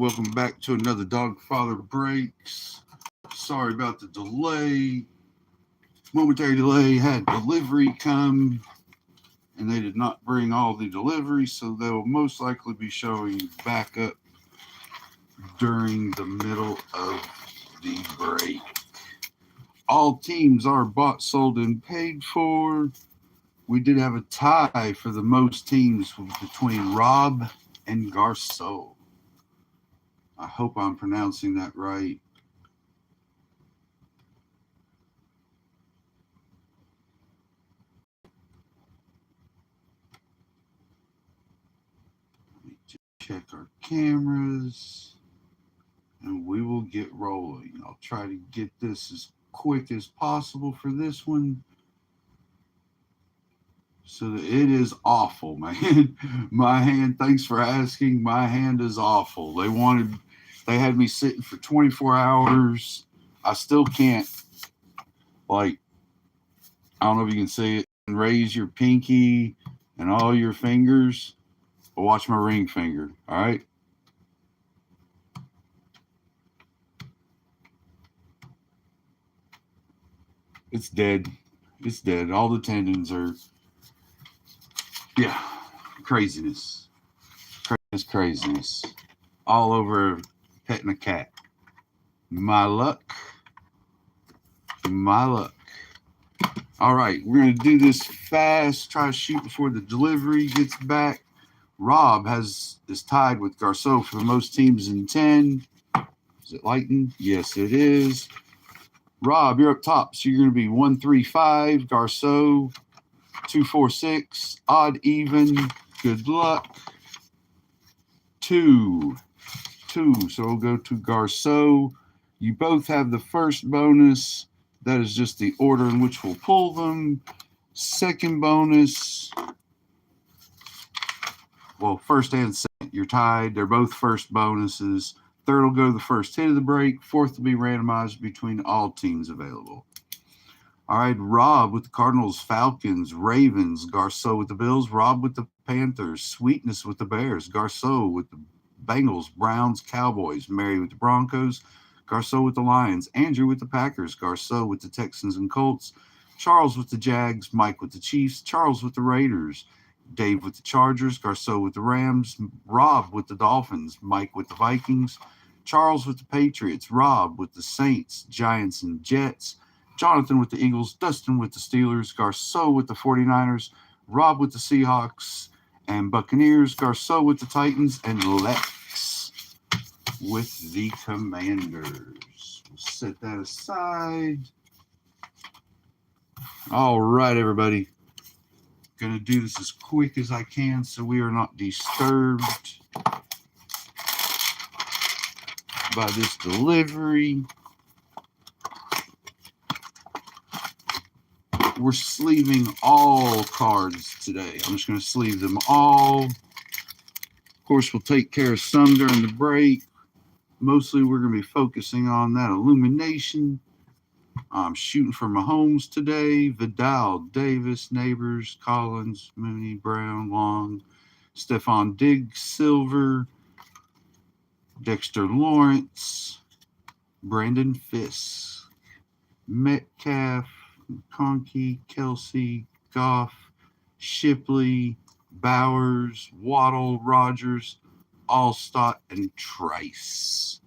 welcome back to another Dogfather Breaks. Sorry about the delay. Momentary delay, had delivery come, and they did not bring all the deliveries, so they will most likely be showing back up during the middle of the break. All teams are bought, sold, and paid for. We did have a tie for the most teams between Rob and Garceau. I hope I'm pronouncing that right. Let me check our cameras and we will get rolling. I'll try to get this as quick as possible for this one. So it is awful, man. My hand, thanks for asking. My hand is awful. They had me sitting for 24 hours. I still can't, I don't know if you can see it, raise your pinky and all your fingers. But watch my ring finger, all right? It's dead. It's dead. All the tendons are, craziness. Craziness. All over petting a cat. My luck. All right, we're going to do this fast. Try to shoot before the delivery gets back. Rob is tied with Garceau for the most teams in 10. Is it lighting? Yes, it is. Rob, you're up top, so you're going to be 135. Garceau, 246. Odd, even. Good luck. 2. So we'll go to Garceau. You both have the first bonus. That is just the order in which we'll pull them. Second bonus. Well, first and second, you're tied. They're both first bonuses. Third will go to the first hit of the break. Fourth will be randomized between all teams available. All right, Rob with the Cardinals, Falcons, Ravens, Garceau with the Bills, Rob with the Panthers, Sweetness with the Bears, Garceau with the Bengals, Browns, Cowboys, Mary with the Broncos, Garceau with the Lions, Andrew with the Packers, Garceau with the Texans and Colts, Charles with the Jags, Mike with the Chiefs, Charles with the Raiders, Dave with the Chargers, Garceau with the Rams, Rob with the Dolphins, Mike with the Vikings, Charles with the Patriots, Rob with the Saints, Giants and Jets, Jonathan with the Eagles, Dustin with the Steelers, Garceau with the 49ers, Rob with the Seahawks and Buccaneers, Garceau with the Titans, and Lex with the Commanders. We'll set that aside. All right, everybody. Going to do this as quick as I can so we are not disturbed by this delivery. We're sleeving all cards today. I'm just going to sleeve them all. Of course, we'll take care of some during the break. Mostly, we're going to be focusing on that illumination. I'm shooting for Mahomes today. Vidal, Davis, Neighbors, Collins, Mooney, Brown, Long, Stephon Diggs, Silver, Dexter Lawrence, Brandon Fisk, Metcalf, Conkey, Kelsey, Goff, Shipley, Bowers, Waddle, Rogers, Allstott, and Trice.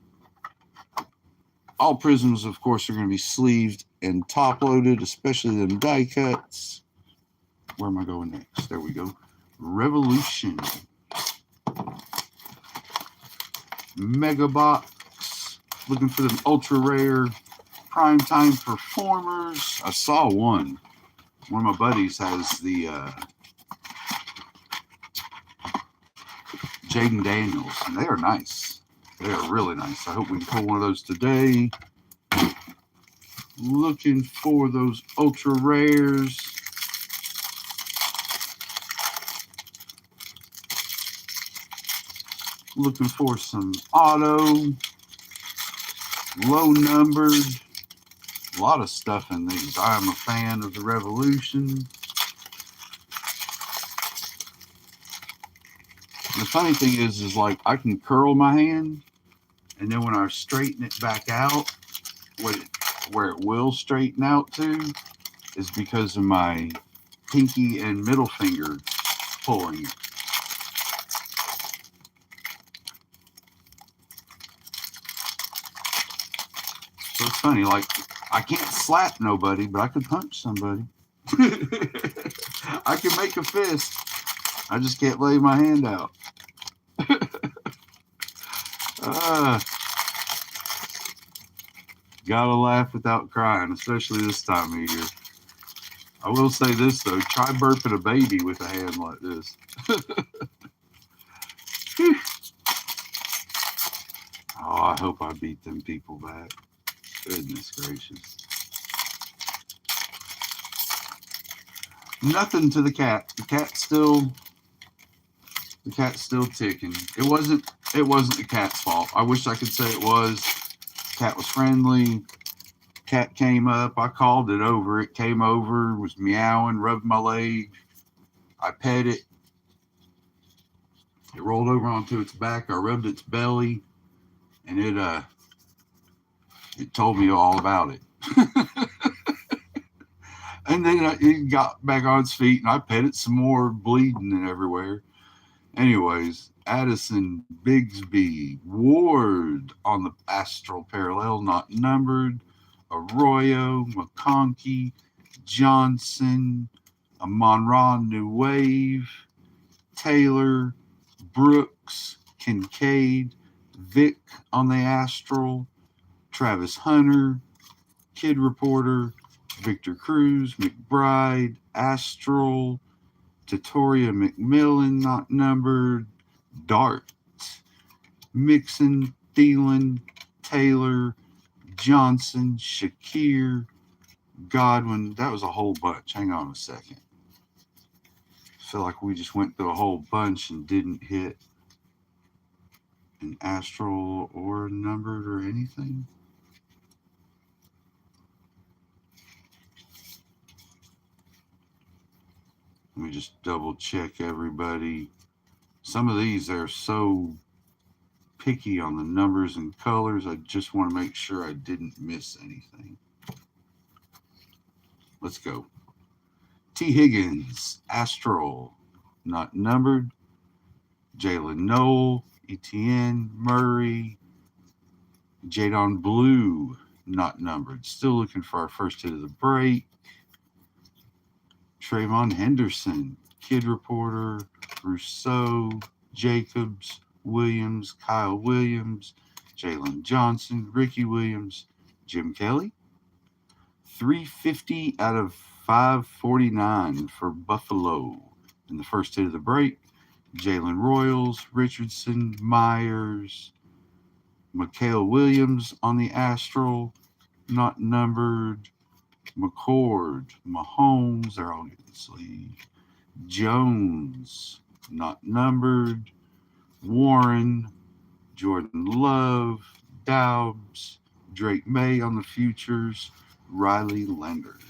All prisms, of course, are going to be sleeved and top-loaded, especially them die cuts. Where am I going next? There we go. Revolution. Mega Box. Looking for them ultra-rare primetime performers. I saw one. One of my buddies has the Jaden Daniels, and they are nice. They are really nice. I hope we can pull one of those today. Looking for those ultra rares. Looking for some auto. Low numbered. A lot of stuff in these. I am a fan of the Revolution. The funny thing is like I can curl my hand And then when I straighten it back out, where it will straighten out to is because of my pinky and middle finger pulling it. So it's funny, like, I can't slap nobody, but I could punch somebody. I can make a fist. I just can't lay my hand out. Gotta laugh without crying, especially this time of year. I will say this, though. Try burping a baby with a hand like this. Oh, I hope I beat them people back. Goodness gracious. Nothing to the cat. The cat's still ticking. It wasn't the cat's fault. I wish I could say it was. The cat was friendly. Cat came up. I called it over. It came over, was meowing, rubbed my leg. I pet it. It rolled over onto its back. I rubbed its belly, and it told me all about it. And then it got back on its feet, and I pet it some more, bleeding and everywhere. Anyways, Addison, Bigsby, Ward on the astral parallel, not numbered. Arroyo, McConkey, Johnson, Monroe, New Wave, Taylor, Brooks, Kincaid, Vic on the astral, Travis Hunter, Kid Reporter, Victor Cruz, McBride, Astral, Tatoria McMillan, not numbered, Dart, Mixon, Thielen, Taylor, Johnson, Shakir, Godwin. That was a whole bunch. Hang on a second. I feel like we just went through a whole bunch and didn't hit an astral or numbered or anything. Let me just double check everybody. Some of these are so picky on the numbers and colors. I just want to make sure I didn't miss anything. Let's go. T. Higgins, Astral, not numbered. Jalen Noel, Etienne, Murray, Jadon Blue, not numbered. Still looking for our first hit of the break. Trayvon Henderson, Kid Reporter, Rousseau, Jacobs, Williams, Kyle Williams, Jalen Johnson, Ricky Williams, Jim Kelly. 350 out of 549 for Buffalo in the first hit of the break. Jalen Royals, Richardson, Myers, Mikael Williams on the astral, not numbered. McCord, Mahomes, they're all getting the sleeve. Jones, not numbered. Warren, Jordan Love, Doubs, Drake May on the futures, Riley Leonard.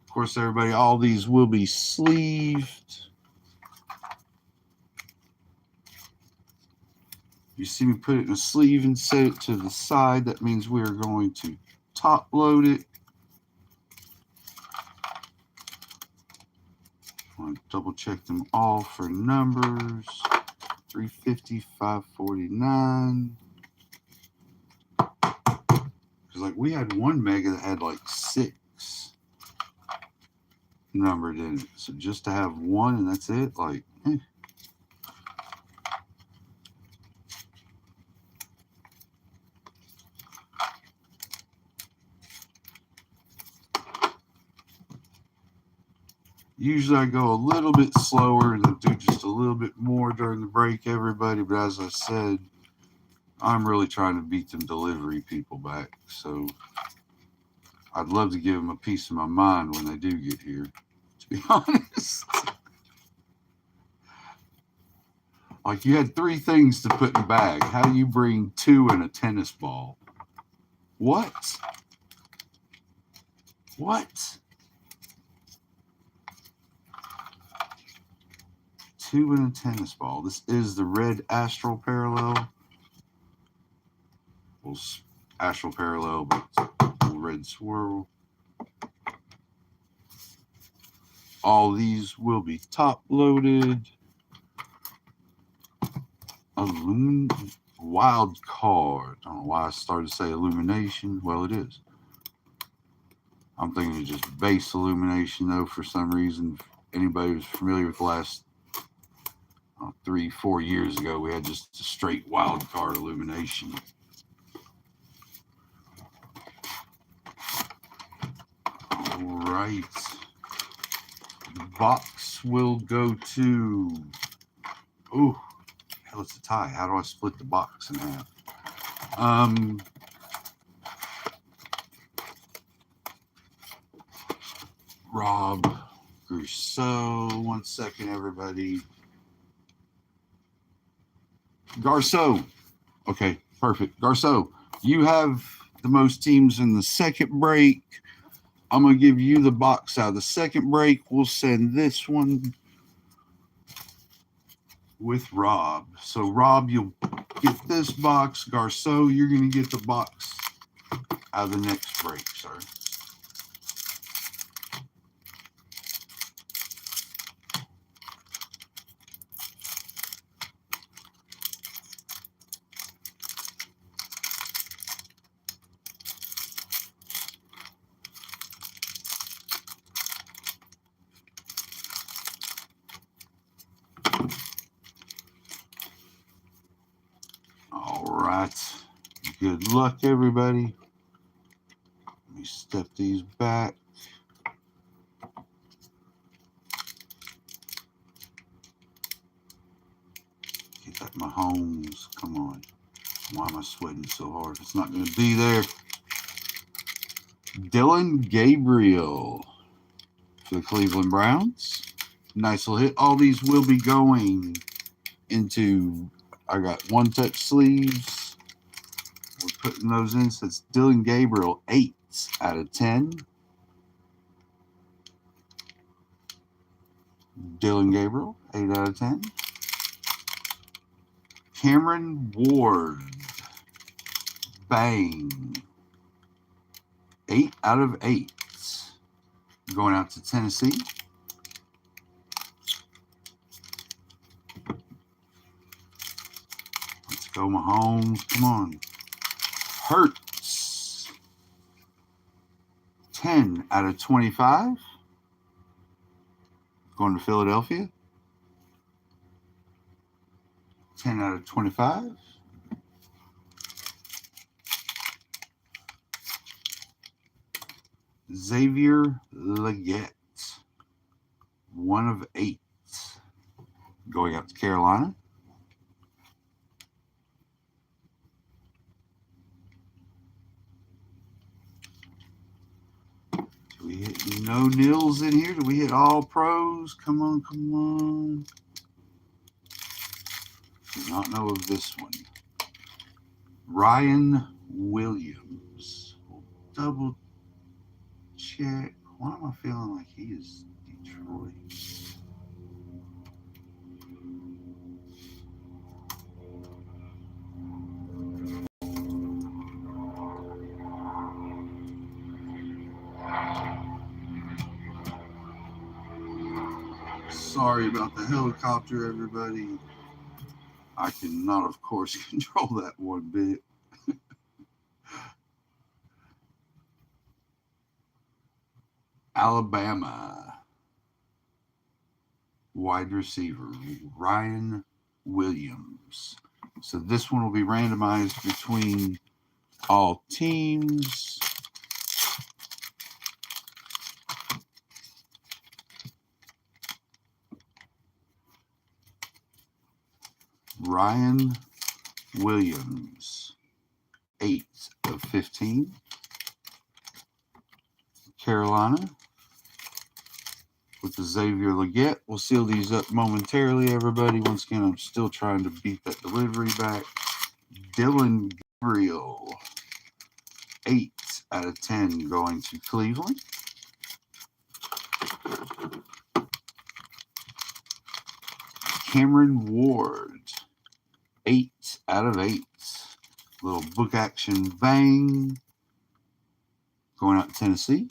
Of course, everybody, all these will be sleeved. You see me put it in a sleeve and set it to the side. That means we're going to top load it. I want to double check them all for numbers. 350, 549. Because like we had one mega that had like 6 numbered in it. So just to have one and that's it, like, Usually I go a little bit slower and do just a little bit more during the break, everybody. But as I said, I'm really trying to beat them delivery people back. So I'd love to give them a piece of my mind when they do get here, to be honest. Like you had 3 things to put in the bag. How do you bring 2 and a tennis ball? What? What? 2 and a tennis ball. This is the red astral parallel. Well, astral parallel, but red swirl. All these will be top loaded. Wild card. I don't know why I started to say illumination. Well, it is. I'm thinking of just base illumination, though, for some reason. If anybody who's familiar with the last 3-4 years ago, we had just a straight wild card illumination. All right. The box will go to... Ooh, hell, it's a tie. How do I split the box in half? Rob Garceau. 1 second, everybody. Garceau. Okay, perfect. Garceau, you have the most teams in the second break. I'm going to give you the box out of the second break. We'll send this one with Rob. So, Rob, you'll get this box. Garceau, you're going to get the box out of the next break, sir. All right. Good luck, everybody. Let me step these back. Get that Mahomes. Come on. Why am I sweating so hard? It's not going to be there. Dylan Gabriel for the Cleveland Browns. Nice little hit. All these will be going into, I got 1-touch sleeves. We're putting those in. So it's Dylan Gabriel, 8 out of 10. Dylan Gabriel, 8 out of 10. Cameron Ward, bang, 8 out of 8. Going out to Tennessee. Let's go, Mahomes. Come on. Hurts, 10 out of 25. Going to Philadelphia. 10 out of 25. Xavier Legette, 1 of 8. Going out to Carolina. Do we hit no nils in here? Do we hit all pros? Come on, come on. Do not know of this one. Ryan Williams. We'll double check. Why am I feeling like he is Detroit? Sorry about the helicopter, everybody. I cannot, of course, control that one bit. Alabama wide receiver Ryan Williams. So this one will be randomized between all teams. Ryan Williams, 8 of 15. Carolina with the Xavier Legette. We'll seal these up momentarily, everybody. Once again, I'm still trying to beat that delivery back. Dylan Gabriel, 8 out of 10 going to Cleveland. Cameron Ward, 8 out of 8. Little book action bang. Going out to Tennessee.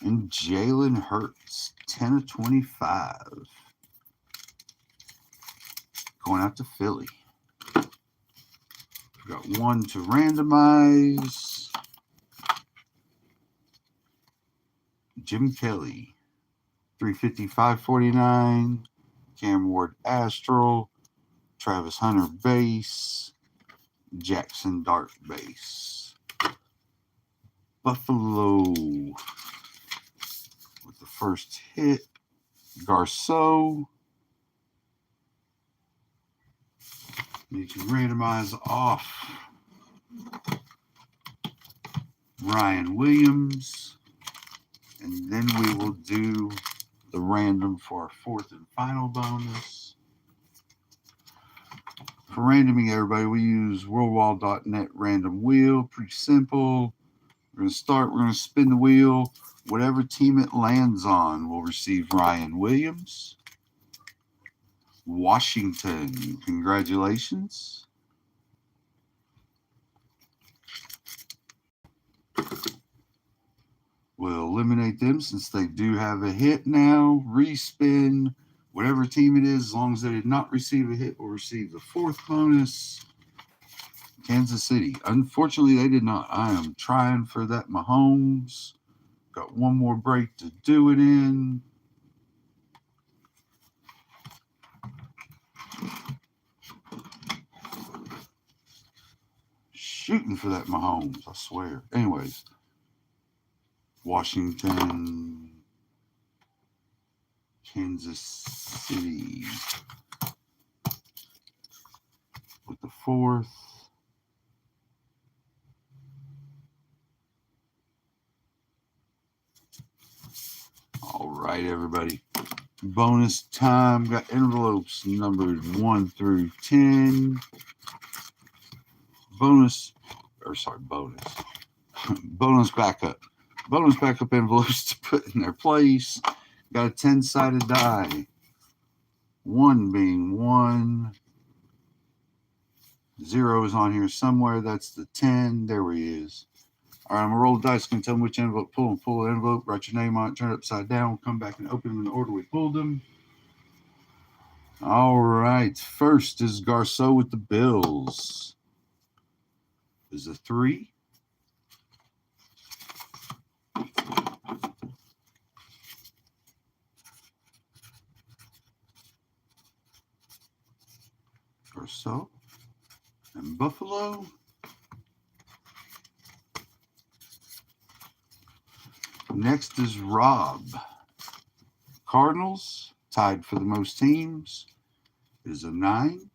And Jalen Hurts, 10 of 25. Going out to Philly. We got 1 to randomize. Jim Kelly, 355.49. Cam Ward Astral. Travis Hunter base. Jackson Dart base. Buffalo with the first hit. Garceau. You can randomize off Ryan Williams. And then we will do the random for our 4th and final bonus. For randoming, everybody, we use worldwide.net random wheel. Pretty simple. We're going to start. We're going to spin the wheel. Whatever team it lands on will receive Ryan Williams. Washington, congratulations. We'll eliminate them since they do have a hit now. Respin. Whatever team it is, as long as they did not receive a hit, will receive the 4th bonus. Kansas City. Unfortunately, they did not. I am trying for that Mahomes. Got one more break to do it in. Shooting for that Mahomes, I swear. Anyways, Washington, Kansas City with the 4th. All right, everybody. Bonus time. Got envelopes numbered 1 through 10. Bonus backup. Bonus backup envelopes to put in their place. Got a 10-sided die. 1 being 1. 0 is on here somewhere. That's the 10. There he is. All right, I'm going to roll the dice. Going to tell them which envelope pull and pull the envelope. Write your name on it. Turn it upside down. We'll come back and open them in the order we pulled them. All right. First is Garceau with the Bills. Is a 3. Garceau and Buffalo. Next is Rob. Cardinals, tied for the most teams, is a 9.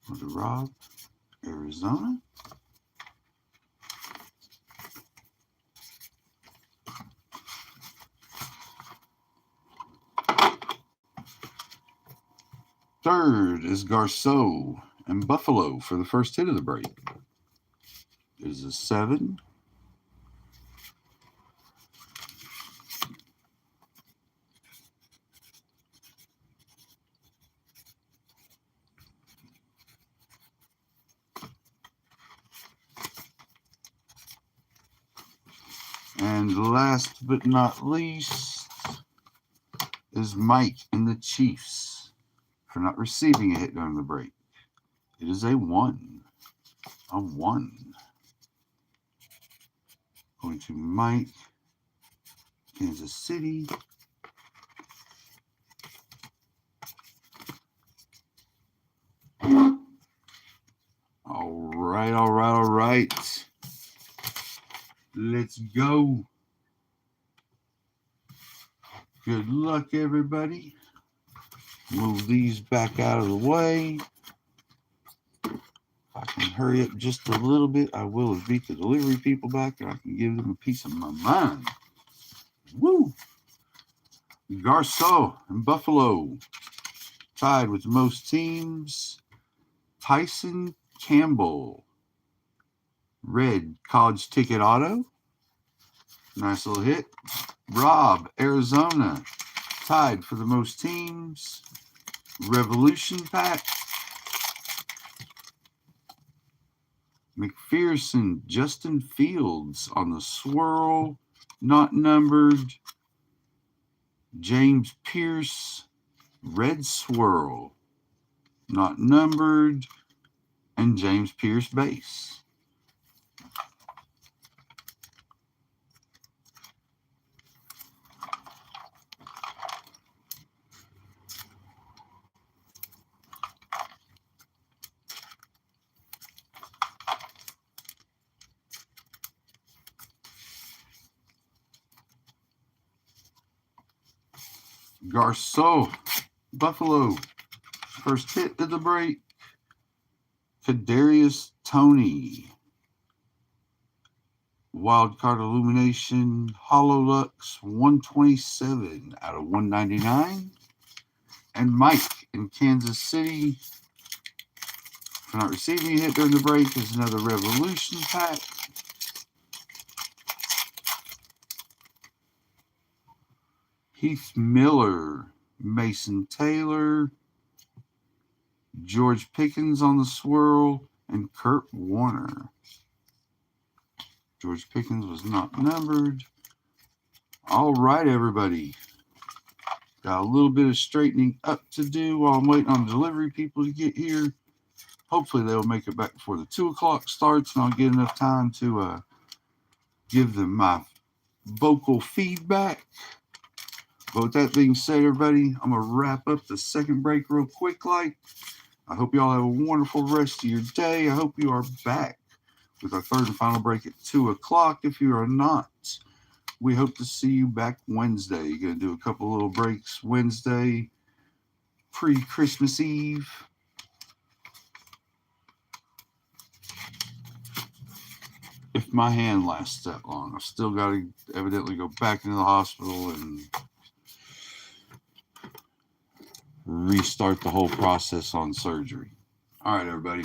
Go to Rob, Arizona. Third is Garceau and Buffalo for the first hit of the break. It is a 7. And last but not least is Mike and the Chiefs for not receiving a hit during the break. It is a 1. A 1. Going to Mike, Kansas City. All right. Let's go. Good luck, everybody. Move these back out of the way. If I can hurry up just a little bit, I will have beat the delivery people back, and I can give them a piece of my mind. Woo! Garceau and Buffalo tied with most teams. Tyson Campbell, Red, College Ticket Auto. Nice little hit. Rob, Arizona, tied for the most teams. Revolution pack. McPherson, Justin Fields on the swirl, not numbered. James Pierce, red swirl, not numbered. And James Pierce base. Garceau, Buffalo, first hit of the break. Kadarius Toney, Wildcard Illumination, Hololux, 127 out of 199. And Mike in Kansas City, for not receiving a hit during the break, is another Revolution pack. Heath Miller, Mason Taylor, George Pickens on the swirl, and Kurt Warner. George Pickens was not numbered. All right, everybody. Got a little bit of straightening up to do while I'm waiting on delivery people to get here. Hopefully they'll make it back before the 2 o'clock starts, and I'll get enough time to give them my vocal feedback. But with that being said, everybody, I'm going to wrap up the second break real quick. I hope you all have a wonderful rest of your day. I hope you are back with our third and final break at 2 o'clock. If you are not, we hope to see you back Wednesday. You're going to do a couple little breaks Wednesday, pre-Christmas Eve. If my hand lasts that long, I've still got to evidently go back into the hospital and restart the whole process on surgery. All right, everybody.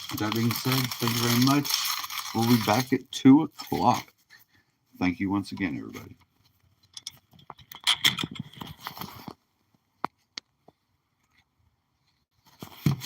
With that being said, thank you very much. We'll be back at 2 o'clock. Thank you once again, everybody.